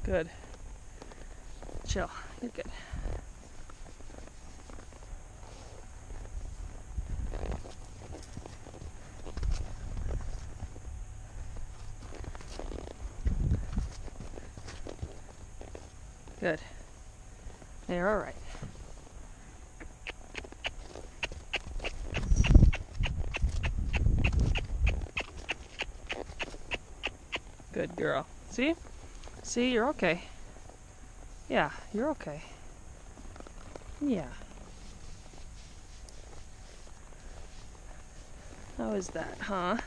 Good. Chill. You're good. Good. They're all right. Good girl. See? See, you're okay. Yeah, you're okay. Yeah. How is that, huh?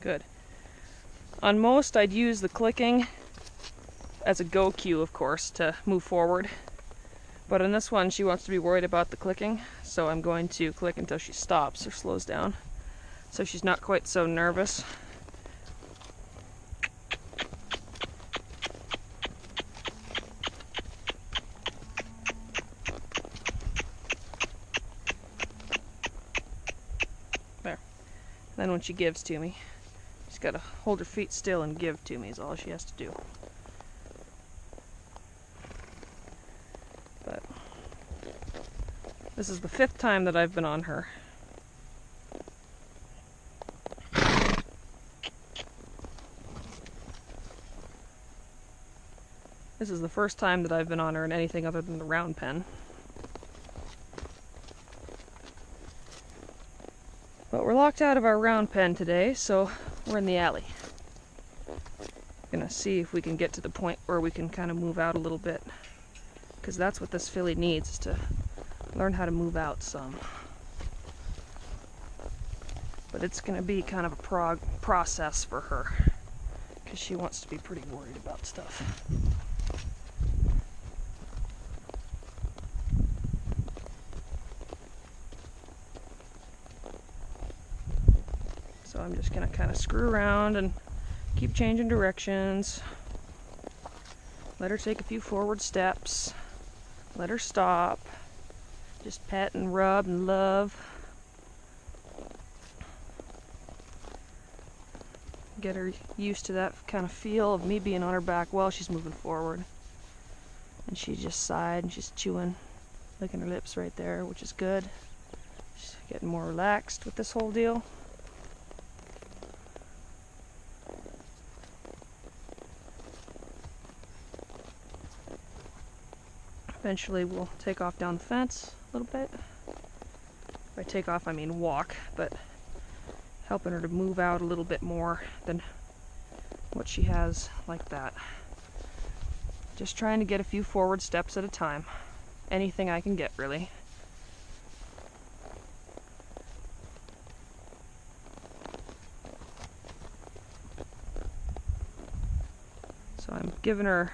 Good. On most, I'd use the clicking as a go cue, of course, to move forward. But on this one, she wants to be worried about the clicking, so I'm going to click until she stops or slows down, so she's not quite so nervous. There. Then when she gives to me, she's got to hold her feet still and give to me is all she has to do. But this is the 5th time that I've been on her. This is the first time that I've been on her in anything other than the round pen. But we're locked out of our round pen today, so we're in the alley. Gonna see if we can get to the point where we can kind of move out a little bit, because that's what this filly needs, is to learn how to move out some. But it's gonna be kind of a process for her, because she wants to be pretty worried about stuff. So I'm just gonna kind of screw around and keep changing directions. Let her take a few forward steps. Let her stop. Just pet and rub and love. Get her used to that kind of feel of me being on her back while she's moving forward. And she just sighed and she's chewing, licking her lips right there, which is good. She's getting more relaxed with this whole deal. Eventually we'll take off down the fence a little bit. By take off I mean walk, but helping her to move out a little bit more than what she has like that. Just trying to get a few forward steps at a time. Anything I can get, really. So I'm giving her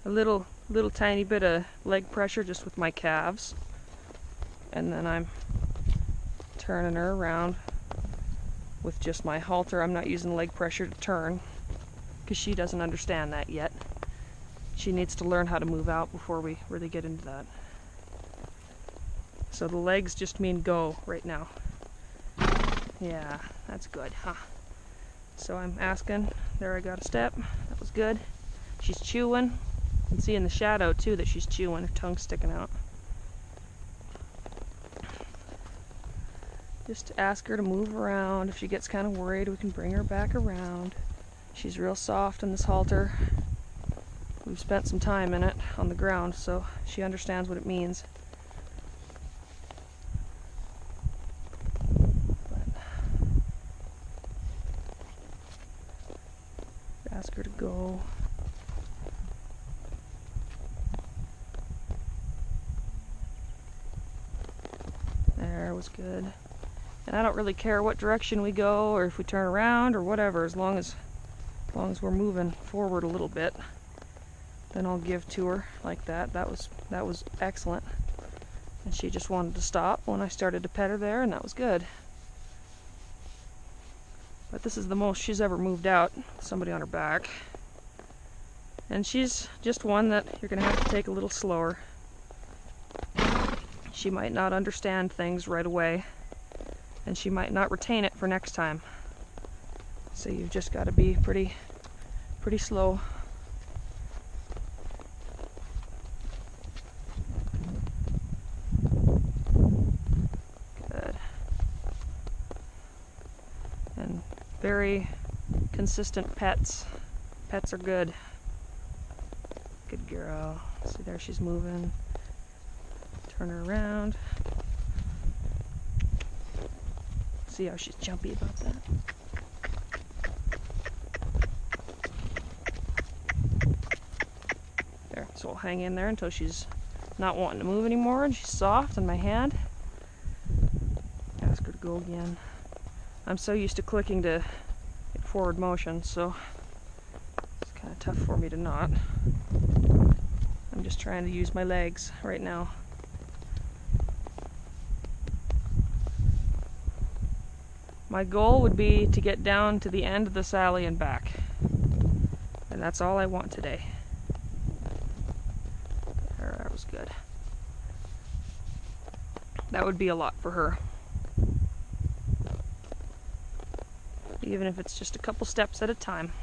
a little tiny bit of leg pressure just with my calves, and then I'm turning her around with just my halter. I'm not using leg pressure to turn because she doesn't understand that yet. She needs to learn how to move out before we really get into that. So the legs just mean go right now. Yeah, that's good, huh? So I'm asking, there I got a step, that was good. She's chewing. You can see in the shadow too that she's chewing, her tongue's sticking out. Just ask her to move around. If she gets kind of worried, we can bring her back around. She's real soft in this halter. We've spent some time in it on the ground, so she understands what it means. But ask her to go. There, was good. And I don't really care what direction we go or if we turn around or whatever, as long as we're moving forward a little bit. Then I'll give to her like that. That was excellent. And she just wanted to stop when I started to pet her there, and that was good. But this is the most she's ever moved out, somebody on her back. And she's just one that you're going to have to take a little slower. She might not understand things right away, and she might not retain it for next time. So you've just got to be pretty slow. Good. And very consistent pets. Pets are good. Good girl. See, there she's moving. Turn her around. See how she's jumpy about that? There, so we'll hang in there until she's not wanting to move anymore and she's soft in my hand. Ask her to go again. I'm so used to clicking to get forward motion, so it's kind of tough for me to not. I'm just trying to use my legs right now. My goal would be to get down to the end of this alley and back. And that's all I want today. There, that was good. That would be a lot for her. Even if it's just a couple steps at a time,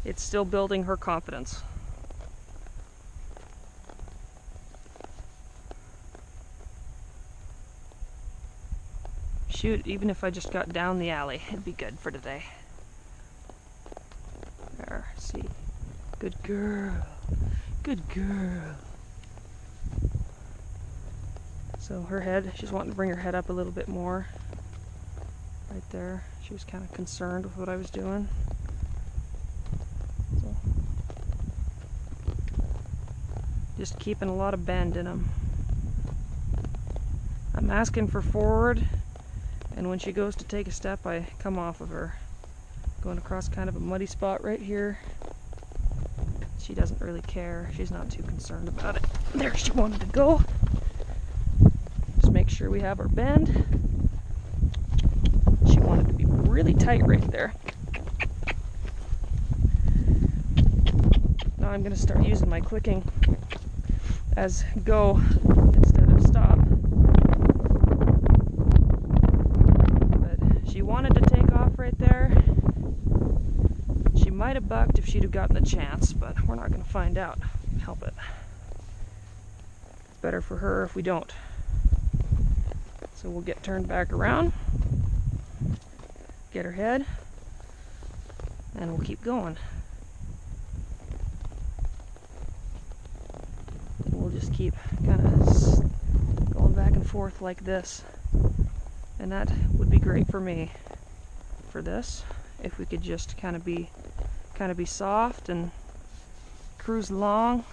it's still building her confidence. Shoot, even if I just got down the alley, it'd be good for today. There, see. Good girl. Good girl. So her head, she's wanting to bring her head up a little bit more. Right there. She was kind of concerned with what I was doing. So, just keeping a lot of bend in them. I'm asking for forward, and when she goes to take a step, I come off of her. Going across kind of a muddy spot right here. She doesn't really care. She's not too concerned about it. There she wanted to go. Just make sure we have our bend. She wanted to be really tight right there. Now I'm going to start using my clicking as go instead of stop. But she wanted to take off right there. She might have bucked if she'd have gotten the chance, but we're not going to find out. Help it. It's better for her if we don't. So we'll get turned back around, get her head, and we'll keep going. We'll just keep kind of going back and forth like this. And that would be great for me for this, if we could just kind of be soft and cruise along.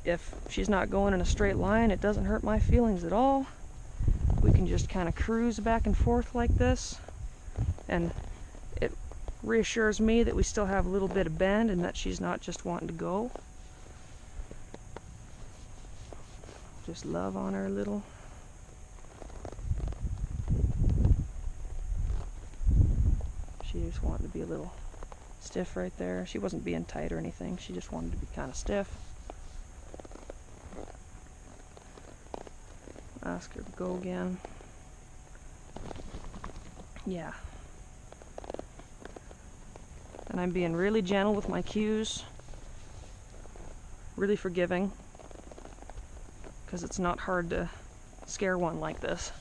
If she's not going in a straight line, it doesn't hurt my feelings at all. We can just kind of cruise back and forth like this, and it reassures me that we still have a little bit of bend and that she's not just wanting to go. Just love on her a little. She just wanted to be a little stiff right there. She wasn't being tight or anything. She just wanted to be kind of stiff. Ask her to go again. Yeah. And I'm being really gentle with my cues. Really forgiving. Because it's not hard to scare one like this.